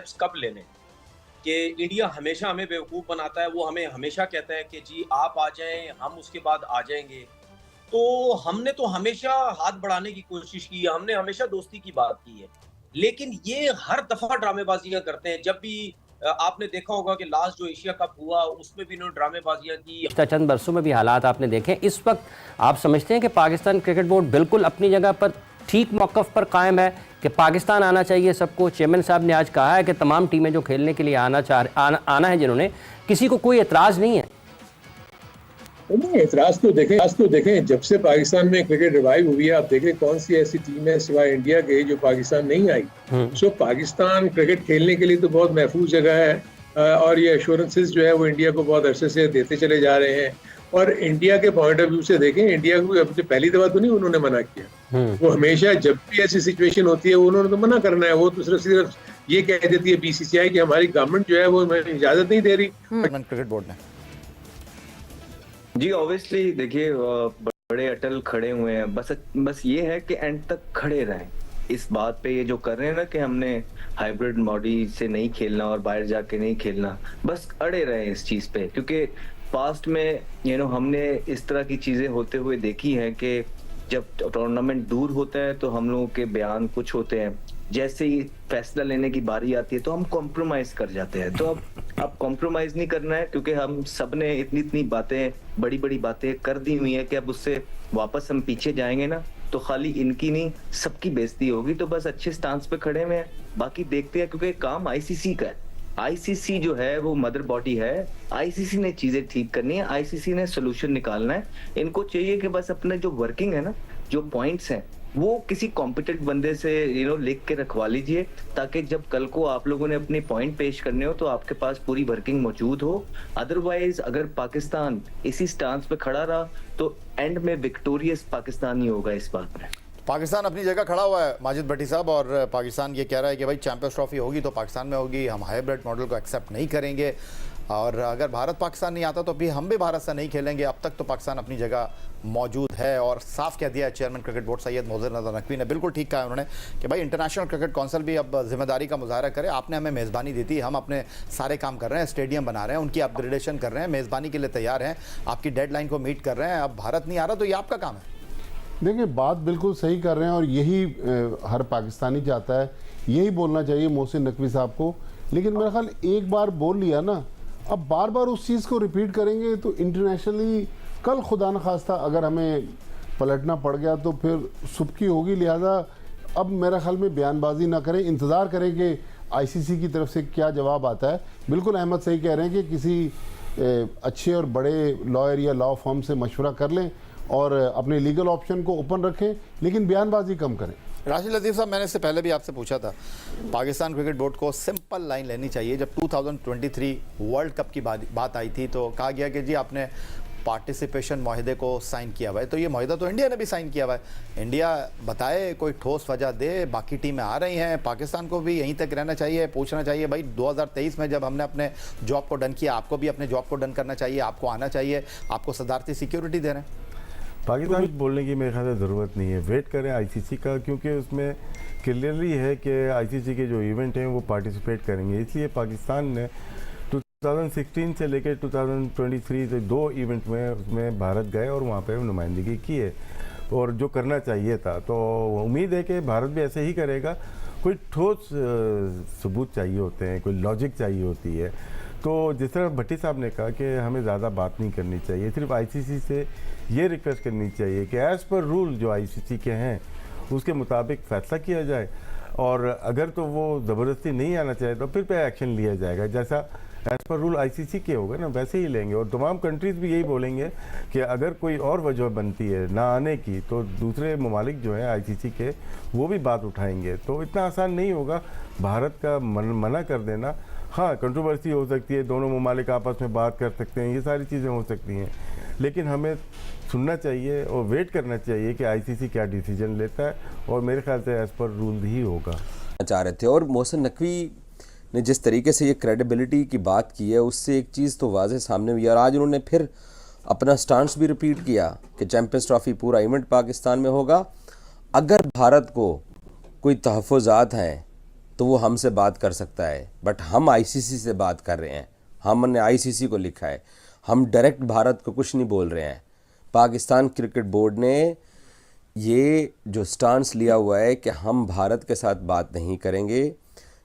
Steps कब लेने कि इंडिया हमेशा हमें बेवकूफ़ बनाता है, वो हमें हमेशा कहता है कि जी आप आ जाएँ, हम उसके बाद आ जाएँगे। तो हमने तो हमेशा हाथ बढ़ाने की कोशिश की है, हमने हमेशा दोस्ती की बात की है। लेकिन ये हर दफ़ा ड्रामेबाज़ियाँ करते हैं, जब भी आपने देखा होगा कि लास्ट जो एशिया कप हुआ, उसमें भी इन्होंने ड्रामेबाज़ियाँ की। पिछले चंद बरसों में भी हालात आपने देखे, इस वक्त आप समझते हैं कि पाकिस्तान क्रिकेट बोर्ड बिल्कुल अपनी जगह पर ठीक मौक़िफ़ पर कायम है कि पाकिस्तान आना चाहिए सबको? चेयरमैन साहब ने आज कहा है कि तमाम टीमें जो खेलने के लिए आना है जिन्होंने, किसी को कोई एतराज़ नहीं है। नहीं, एतराज तो देखें जब से पाकिस्तान में क्रिकेट रिवाइव हुई है, आप देखें कौन सी ऐसी टीम है सिवाय इंडिया के जो पाकिस्तान नहीं आई। सो पाकिस्तान क्रिकेट खेलने के लिए तो बहुत महफूज जगह है और ये एश्योरेंसेस जो है वो इंडिया को बहुत अरसे से देते चले जा रहे हैं। और इंडिया के पॉइंट ऑफ व्यू से देखें, इंडिया को अब तो पहली दफा तो नहीं उन्होंने मना किया, वो हमेशा जब भी ऐसी सिचुएशन होती है उन्होंने तो मना करना है। वो तो सिर्फ ये कह देती है बीसीसीआई कि हमारी गवर्नमेंट जो है वो इजाजत नहीं दे रही क्रिकेट बोर्ड ने। जी ऑब्वियसली देखिए बड़े अटल खड़े हुए हैं, बस ये है कि एंड तक खड़े रहें इस बात पे। ये जो कर रहे हैं ना कि हमने हाइब्रिड मॉडल से नहीं खेलना और बाहर जाके नहीं खेलना, बस अड़े रहें इस चीज पे, क्योंकि पास्ट में हमने इस तरह की चीजें होते हुए देखी हैं कि जब टूर्नामेंट दूर होता है तो हम लोगों के बयान कुछ होते हैं, जैसे ही फैसला लेने की बारी आती है तो हम कॉम्प्रोमाइज कर जाते हैं। तो अब कॉम्प्रोमाइज नहीं करना है, क्योंकि हम सब ने इतनी बातें, बड़ी बातें कर दी हुई है कि अब उससे वापस हम पीछे जाएंगे ना तो खाली इनकी नहीं सबकी बेइज्जती होगी। तो बस अच्छे स्टांस पे खड़े हुए हैं, बाकी देखते हैं, क्योंकि काम आईसीसी का है। आईसीसी जो है वो मदर बॉडी है, आईसीसी ने चीजें ठीक करनी है, आईसीसी ने सोल्यूशन निकालना है। इनको चाहिए कि बस अपने जो वर्किंग है ना, जो पॉइंट्स हैं, वो किसी कॉम्पिटेंट बंदे से लिख के रखवा लीजिए, ताकि जब कल को आप लोगों ने अपने पॉइंट पेश करने हो तो आपके पास पूरी वर्किंग मौजूद हो। अदरवाइज अगर पाकिस्तान इसी स्टांस पे खड़ा रहा तो एंड में विक्टोरियस पाकिस्तान ही होगा इस बात में। पाकिस्तान अपनी जगह खड़ा हुआ है माजिद भट्टी साहब, और पाकिस्तान ये कह रहा है कि भाई चैंपियंस ट्रॉफी होगी तो पाकिस्तान में होगी, हम हाइब्रिड मॉडल को एक्सेप्ट नहीं करेंगे, और अगर भारत पाकिस्तान नहीं आता तो भी हम भी भारत से नहीं खेलेंगे। अब तक तो पाकिस्तान अपनी जगह मौजूद है, और साफ कह दिया है chairman cricket board Syed Mohsin Raza Naqvi ने, बिल्कुल ठीक कहा उन्होंने कि भाई इंटरनेशनल क्रिकेट काउंसिल भी अब जिम्मेदारी का मुजाहरा करे। आपने हमें मेज़बानी दी थी, हम अपने सारे काम कर रहे हैं, स्टेडियम बना रहे हैं, उनकी अपग्रेडेशन कर रहे हैं, मेज़बानी के लिए तैयार हैं, आपकी डेडलाइन को मीट कर रहे हैं। अब भारत नहीं आ रहा तो ये आपका काम है। देखिए, बात बिल्कुल सही कर रहे हैं और यही हर पाकिस्तानी चाहता है, यही बोलना चाहिए मोहसिन नकवी साहब को। लेकिन मेरा ख्याल एक बार बोल लिया ना, अब बार बार उस चीज़ को रिपीट करेंगे तो इंटरनेशनली कल खुदा न खास्ता अगर हमें पलटना पड़ गया तो फिर सुबकी होगी। लिहाजा अब मेरा ख्याल में बयानबाजी ना करें, इंतज़ार करें कि आईसीसी की तरफ से क्या जवाब आता है। बिल्कुल अहमद सही कह रहे हैं कि किसी अच्छे और बड़े लॉयर या लॉ फर्म से मशवरा कर लें और अपने लीगल ऑप्शन को ओपन रखें, लेकिन बयानबाजी कम करें। राशिद लतीफ़ साहब, मैंने इससे पहले भी आपसे पूछा था, पाकिस्तान क्रिकेट बोर्ड को सिंपल लाइन लेनी चाहिए। जब 2023 वर्ल्ड कप की बात आई थी तो कहा गया कि जी आपने पार्टिसिपेशन माहिदे को साइन किया हुआ है, तो ये माहिदा तो इंडिया ने भी साइन किया हुआ है। इंडिया बताए, कोई ठोस वजह दे, बाकी टीमें आ रही हैं, पाकिस्तान को भी यहीं तक रहना चाहिए, पूछना चाहिए भाई 2023 में जब हमने अपने जॉब को डन किया, आपको भी अपने जॉब को डन करना चाहिए, आपको आना चाहिए, आपको सदारती सिक्योरिटी दे रहे हैं। पाकिस्तान बोलने की मेरे ख्याल से ज़रूरत नहीं है, वेट करें आईसीसी का, क्योंकि उसमें क्लियरली है कि आईसीसी के जो इवेंट हैं वो पार्टिसिपेट करेंगे। इसलिए पाकिस्तान ने 2016 से लेकर 2023 से 2 इवेंट में उसमें भारत गए और वहाँ पे नुमाइंदगी की है, और जो करना चाहिए था। तो उम्मीद है कि भारत भी ऐसे ही करेगा। कोई ठोस सबूत चाहिए होते हैं, कोई लॉजिक चाहिए होती है। तो जिस तरह भट्टी साहब ने कहा कि हमें ज़्यादा बात नहीं करनी चाहिए, सिर्फ आईसीसी से ये रिक्वेस्ट करनी चाहिए कि एज़ पर रूल जो आईसीसी के हैं उसके मुताबिक फ़ैसला किया जाए, और अगर तो वो ज़बरदस्ती नहीं आना चाहे तो फिर पे एक्शन लिया जाएगा। जैसा एज़ पर रूल आईसीसी के होगा ना वैसे ही लेंगे, और तमाम कंट्रीज़ भी यही बोलेंगे कि अगर कोई और वजह बनती है ना आने की तो दूसरे ममालिक जो हैं आईसीसी के वो भी बात उठाएंगे। तो इतना आसान नहीं होगा भारत का मना कर देना। हाँ, कंट्रोवर्सी हो सकती है, दोनों ममालिक आपस में बात कर सकते हैं, ये सारी चीज़ें हो सकती हैं, लेकिन हमें सुनना चाहिए और वेट करना चाहिए कि आईसीसी क्या डिसीजन लेता है, और मेरे ख्याल से एज़ पर रूल ही होगा। चाह रहे थे। और मोहसिन नकवी ने जिस तरीके से ये क्रेडिबिलिटी की बात की है उससे एक चीज़ तो वाज़े सामने हुई, और आज उन्होंने फिर अपना स्टांस भी रिपीट किया कि चैम्पियंस ट्रॉफी पूरा इवेंट पाकिस्तान में होगा। अगर भारत को कोई तहफ़्फ़ुज़ात हैं तो वो हमसे बात कर सकता है, बट हम आईसीसी से बात कर रहे हैं, हमने आईसीसी को लिखा है, हम डायरेक्ट भारत को कुछ नहीं बोल रहे हैं। पाकिस्तान क्रिकेट बोर्ड ने ये जो स्टांस लिया हुआ है कि हम भारत के साथ बात नहीं करेंगे,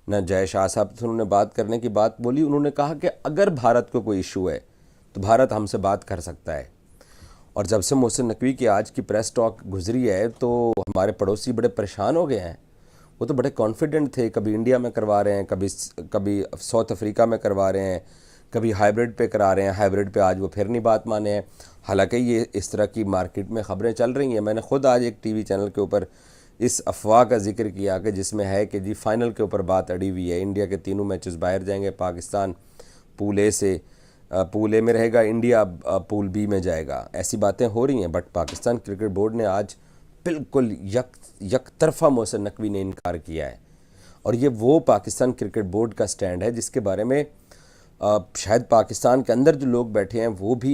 न जय शाह साहब से उन्होंने बात करने की बात बोली, उन्होंने कहा कि अगर भारत को कोई इशू है तो भारत हमसे बात कर सकता है। और जब से मोहसिन नकवी की आज की प्रेस टॉक गुजरी है तो हमारे पड़ोसी बड़े परेशान हो गए हैं। वो तो बड़े कॉन्फिडेंट थे, कभी इंडिया में करवा रहे हैं, कभी साउथ अफ्रीका में करवा रहे हैं, कभी हाइब्रिड पे करा रहे हैं, हाइब्रिड पे आज वो फिर नहीं बात माने हैं। हालांकि ये इस तरह की मार्केट में ख़बरें चल रही हैं। मैंने ख़ुद आज एक टीवी चैनल के ऊपर इस अफवाह का जिक्र किया कि जिसमें है कि जी फाइनल के ऊपर बात अड़ी हुई है, इंडिया के तीनों मैचेस बाहर जाएंगे, पाकिस्तान पूल ए से पूल ए में रहेगा, इंडिया पूल बी में जाएगा, ऐसी बातें हो रही हैं। बट पाकिस्तान क्रिकेट बोर्ड ने आज बिल्कुल एक तरफा मोहसिन नकवी ने इनकार किया है। और ये वो पाकिस्तान क्रिकेट बोर्ड का स्टैंड है जिसके बारे में शायद पाकिस्तान के अंदर जो लोग बैठे हैं वो भी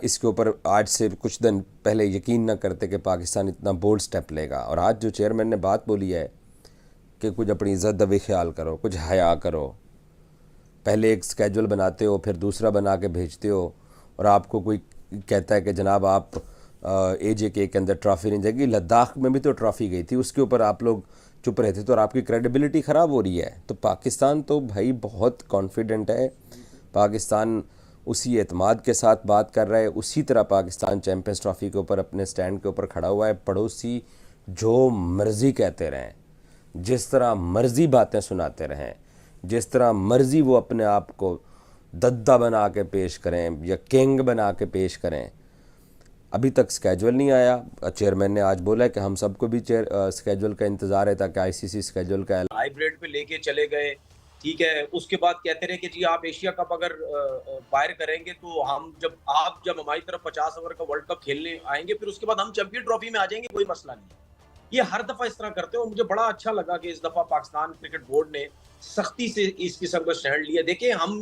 इसके ऊपर आज से कुछ दिन पहले यकीन न करते कि पाकिस्तान इतना बोल्ड स्टेप लेगा। और आज जो चेयरमैन ने बात बोली है कि कुछ अपनी इज़्ज़त दबे ख्याल करो, कुछ हया करो, पहले एक स्केजुअल बनाते हो फिर दूसरा बना के भेजते हो, और आपको कोई कहता है कि जनाब आप AJK के अंदर ट्रॉफ़ी नहीं जाएगी, लद्दाख में भी तो ट्रॉफ़ी गई थी, उसके ऊपर आप लोग चुप रहते तो और आपकी क्रेडिबिलिटी ख़राब हो रही है। तो पाकिस्तान तो भाई बहुत कॉन्फिडेंट है, पाकिस्तान उसी एतमाद के साथ बात कर रहा है, उसी तरह पाकिस्तान चैम्पियंस ट्रॉफ़ी के ऊपर अपने स्टैंड के ऊपर खड़ा हुआ है। पड़ोसी जो मर्ज़ी कहते रहें, जिस तरह मर्ज़ी बातें सुनाते रहें, जिस तरह मर्ज़ी वो अपने आप को दद्दा बना के पेश करें या किंग बना के पेश करें, अभी तक स्केजुअल नहीं आया। चेयरमैन ने आज बोला कि हम सबको भी स्केजुअल का इंतज़ार है ताकि ICC स्केजुअल का हाइब्रिड पे लेके चले गए, ठीक है। उसके बाद कहते रहे कि जी आप एशिया कप अगर बाहर करेंगे तो हम जब हमारी तरफ 50 ओवर का वर्ल्ड कप खेलने आएंगे फिर उसके बाद हम चैंपियन ट्रॉफी में आ जाएंगे, कोई मसला नहीं। ये हर दफा इस तरह करते हो। मुझे बड़ा अच्छा लगा कि इस दफा पाकिस्तान क्रिकेट बोर्ड ने सख्ती से इस किस्म का स्टैंड लिया। देखिए हम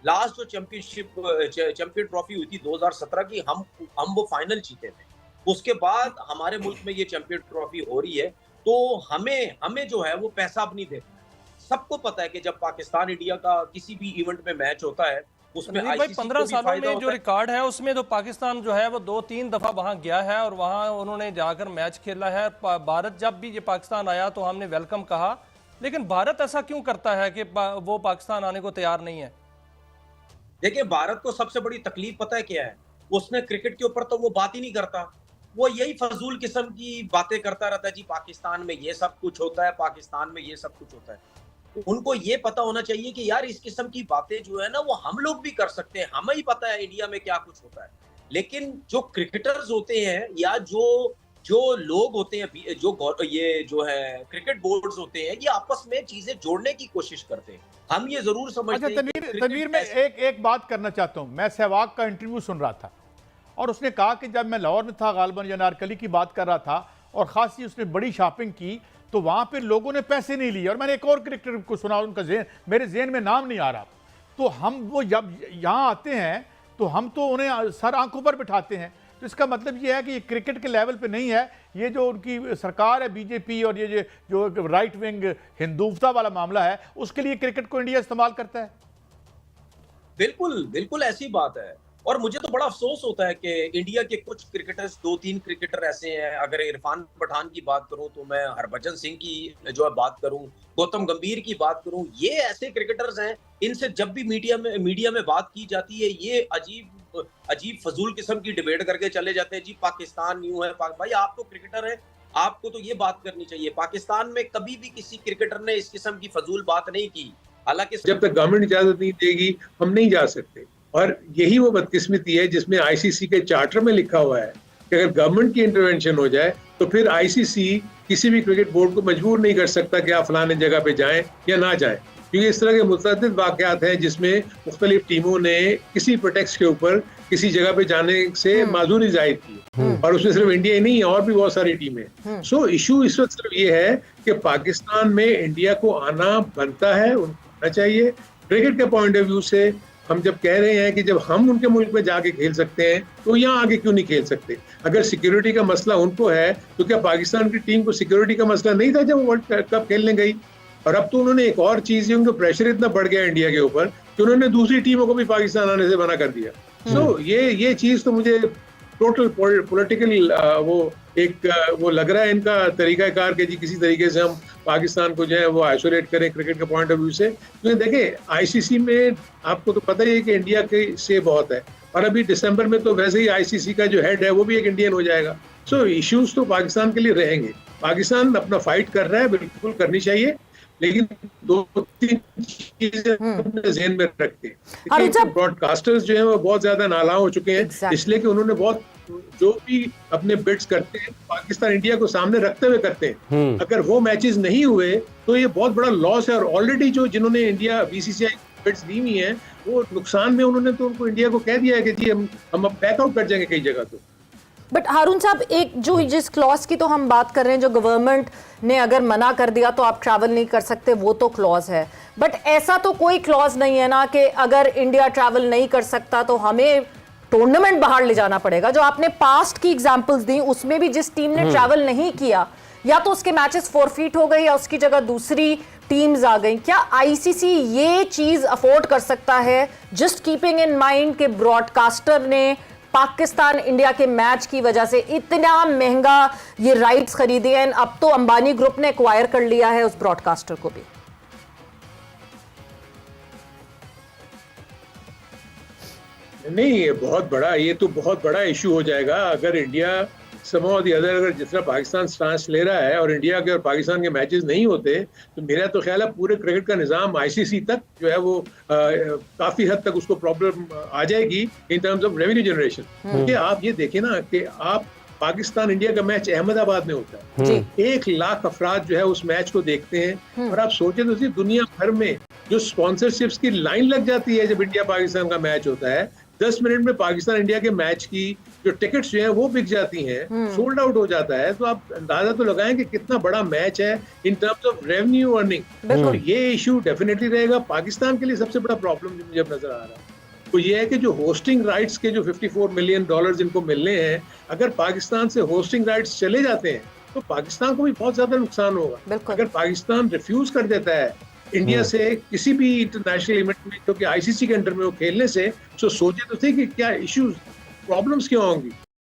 लास्ट जो चैंपियन ट्रॉफी हुई थी 2017 की, हम वो फाइनल जीते थे। उसके बाद हमारे मुल्क में ये चैंपियन ट्रॉफी हो रही है, तो हमें जो है वो पैसा अब नहीं देखना है। सबको पता है कि जब पाकिस्तान इंडिया का किसी भी इवेंट में मैच होता है उसमें भाई 15 सालों में जो रिकॉर्ड है उसमें तो पाकिस्तान जो है वो 2-3 दफा वहां गया है और वहां उन्होंने जाकर मैच खेला है। भारत जब भी ये पाकिस्तान आया तो हमने वेलकम कहा, लेकिन भारत ऐसा क्यों करता है कि वो पाकिस्तान आने को तैयार नहीं है? देखिए भारत को सबसे बड़ी तकलीफ पता है क्या है, उसने क्रिकेट के ऊपर तो वो बात ही नहीं करता, वो यही फजूल किस्म की बातें करता रहता है। जी पाकिस्तान में ये सब कुछ होता है, पाकिस्तान में ये सब कुछ होता है। उनको ये पता होना चाहिए कि यार इस किस्म की बातें जो है ना वो हम लोग भी कर सकते हैं, हमें ही पता है इंडिया में क्या कुछ होता है। लेकिन जो क्रिकेटर्स होते हैं या जो लोग होते हैं, ये जो है क्रिकेट बोर्ड्स होते हैं, ये आपस में चीजें जोड़ने की कोशिश करते हैं। हम ये जरूर समझते हैं। तनवीर मैं एक बात करना चाहता हूं। मैं सहवाग का इंटरव्यू सुन रहा था और उसने कहा कि जब मैं लाहौर में था, गालिबन या अनारकली की बात कर रहा था और खासी उसने बड़ी शॉपिंग की तो वहां पर लोगों ने पैसे नहीं लिए। और मैंने एक और क्रिकेटर को सुना, उनका मेरे ज़हन में नाम नहीं आ रहा। तो हम वो जब यहाँ आते हैं तो हम तो उन्हें सर आंखों पर बिठाते हैं। तो इसका मतलब ये है कि ये क्रिकेट के लेवल पे नहीं है। ये जो उनकी सरकार है बीजेपी और ये जो राइट विंग हिंदुत्व वाला मामला है, उसके लिए क्रिकेट को इंडिया इस्तेमाल करता है। बिल्कुल बिल्कुल ऐसी बात है। और मुझे तो बड़ा अफसोस होता है कि इंडिया के कुछ क्रिकेटर्स, 2-3 क्रिकेटर ऐसे हैं। अगर इरफान पठान की बात करूं तो मैं हरभजन सिंह की जो है बात करूं, गौतम गंभीर की बात करूं, ये ऐसे क्रिकेटर्स हैं, इनसे जब भी मीडिया में बात की जाती है ये अजीब फजूल किस्म की डिबेट करके चले जाते हैं। जी पाकिस्तान यूं है, भाई आप तो क्रिकेटर है, आपको तो ये बात करनी चाहिए। पाकिस्तान में कभी भी किसी क्रिकेटर ने इस किस्म की फजूल बात नहीं की। हालांकि जब तक गवर्नमेंट इजाजत नहीं देगी हम नहीं जा सकते। और यही वो बदकिस्मती है जिसमें ICC के चार्टर में लिखा हुआ है कि अगर गवर्नमेंट की इंटरवेंशन हो जाए तो फिर ICC किसी भी क्रिकेट बोर्ड को मजबूर नहीं कर सकता कि आप फलाने जगह पे जाएं या ना जाएं, क्योंकि इस तरह के मुतअद्दिद वाक़यात हैं जिसमें मुख्तलिफ टीमों ने किसी प्रोटेक्स्ट के ऊपर किसी जगह पे जाने से माजूरी जाहिर की। और उसमें सिर्फ इंडिया ही नहीं है, और भी बहुत सारी टीमें। सो इशू इस वक्त सिर्फ ये है कि पाकिस्तान में इंडिया को आना बनता है, उनको आना चाहिए। क्रिकेट के पॉइंट ऑफ व्यू से हम जब कह रहे हैं कि जब हम उनके मुल्क में जाके खेल सकते हैं तो यहाँ आगे क्यों नहीं खेल सकते? अगर सिक्योरिटी का मसला उनको है तो क्या पाकिस्तान की टीम को सिक्योरिटी का मसला नहीं था जब वो वर्ल्ड कप खेलने गई? और अब तो उन्होंने एक और चीज, उनका प्रेशर इतना बढ़ गया इंडिया के ऊपर कि उन्होंने दूसरी टीमों को भी पाकिस्तान आने से मना कर दिया। सो ये चीज तो मुझे टोटल पॉलिटिकल वो लग रहा है इनका तरीकाकार कि जी किसी तरीके से हम पाकिस्तान को जो है वो आइसोलेट करें क्रिकेट के पॉइंट ऑफ व्यू से। तो देखें, आईसीसी में आपको तो पता ही है कि इंडिया के से बहुत है, और अभी दिसंबर में तो वैसे ही आईसीसी का जो हेड है वो भी एक इंडियन हो जाएगा। सो इश्यूज तो पाकिस्तान के लिए रहेंगे। पाकिस्तान अपना फाइट कर रहा है, बिल्कुल करनी चाहिए, लेकिन 2-3 चीजें अपने ज़हन में रखते हैं। ब्रॉडकास्टर्स जो है वो बहुत ज्यादा नालायक हो चुके हैं, इसलिए कि उन्होंने बहुत जो भी अपने बिड्स करते हैं पाकिस्तान इंडिया को सामने रखते हुए करते हैं। अगर वो मैचेस नहीं हुए तो ये बहुत बड़ा लॉस है, और ऑलरेडी जो जिन्होंने इंडिया बीसीसीआई बिड्स दी हुई हैं वो नुकसान में, उन्होंने तो उनको इंडिया को कह दिया है कि जी हम अब बैकआउट कर जाएंगे कई जगह। तो बट हारून साहब, एक जो जिस क्लॉज की तो हम बात कर रहे हैं, जो गवर्नमेंट ने अगर मना कर दिया तो आप ट्रैवल नहीं कर सकते, वो तो क्लॉज है, बट ऐसा तो कोई क्लॉज नहीं है ना कि अगर इंडिया ट्रैवल नहीं कर सकता तो हमें टूर्नामेंट बाहर ले जाना पड़ेगा। जो आपने पास्ट की एग्जांपल्स दी उसमें भी जिस टीम ने ट्रैवल नहीं किया, या तो उसके मैचेस फॉरफीट हो गए या उसकी जगह दूसरी टीम्स आ गई। क्या आईसीसी ये चीज अफोर्ड कर सकता है, जस्ट कीपिंग इन माइंड कि ब्रॉडकास्टर ने पाकिस्तान इंडिया के मैच की वजह से इतना महंगा ये राइट्स खरीदे हैं, अब तो अंबानी ग्रुप ने एक्वायर कर लिया है उस ब्रॉडकास्टर को भी? नहीं, ये तो बहुत बड़ा इशू हो जाएगा अगर इंडिया समहाउ द अदर, अगर जिस तरह पाकिस्तान स्टांस ले रहा है और इंडिया के और पाकिस्तान के मैचेस नहीं होते, तो मेरा तो ख्याल है पूरे क्रिकेट का निज़ाम आईसीसी तक जो है वो काफी हद तक उसको प्रॉब्लम आ जाएगी in terms of revenue generation. क्योंकि आप ये देखें ना कि आप पाकिस्तान इंडिया का मैच अहमदाबाद में होता है, 1 लाख अफराद जो है उस मैच को देखते हैं, और आप सोचें तो दुनिया भर में जो स्पॉन्सरशिप्स की लाइन लग जाती है जब इंडिया पाकिस्तान का मैच होता है, 10 मिनट में पाकिस्तान इंडिया के मैच की जो टिकट्स जो हैं वो बिक जाती हैं, सोल्ड आउट हो जाता है। तो आप अंदाजा तो लगाएं कि कितना बड़ा मैच है in terms of revenue earning. तो ये इशू डेफिनेटली रहेगा। पाकिस्तान के लिए सबसे बड़ा प्रॉब्लम जो मुझे नजर आ रहा है वो ये है कि जो होस्टिंग राइट्स के जो $54 मिलियन इनको मिलने हैं, अगर पाकिस्तान से होस्टिंग राइट्स चले जाते हैं तो पाकिस्तान को भी बहुत ज्यादा नुकसान होगा। अगर पाकिस्तान रिफ्यूज कर देता है इंडिया से किसी भी इंटरनेशनल इवेंट में जो कि आईसीसी के अंडर में वो खेलने से, तो सोचे तो थे कि क्या इश्यूज प्रॉब्लम्स क्यों होंगी।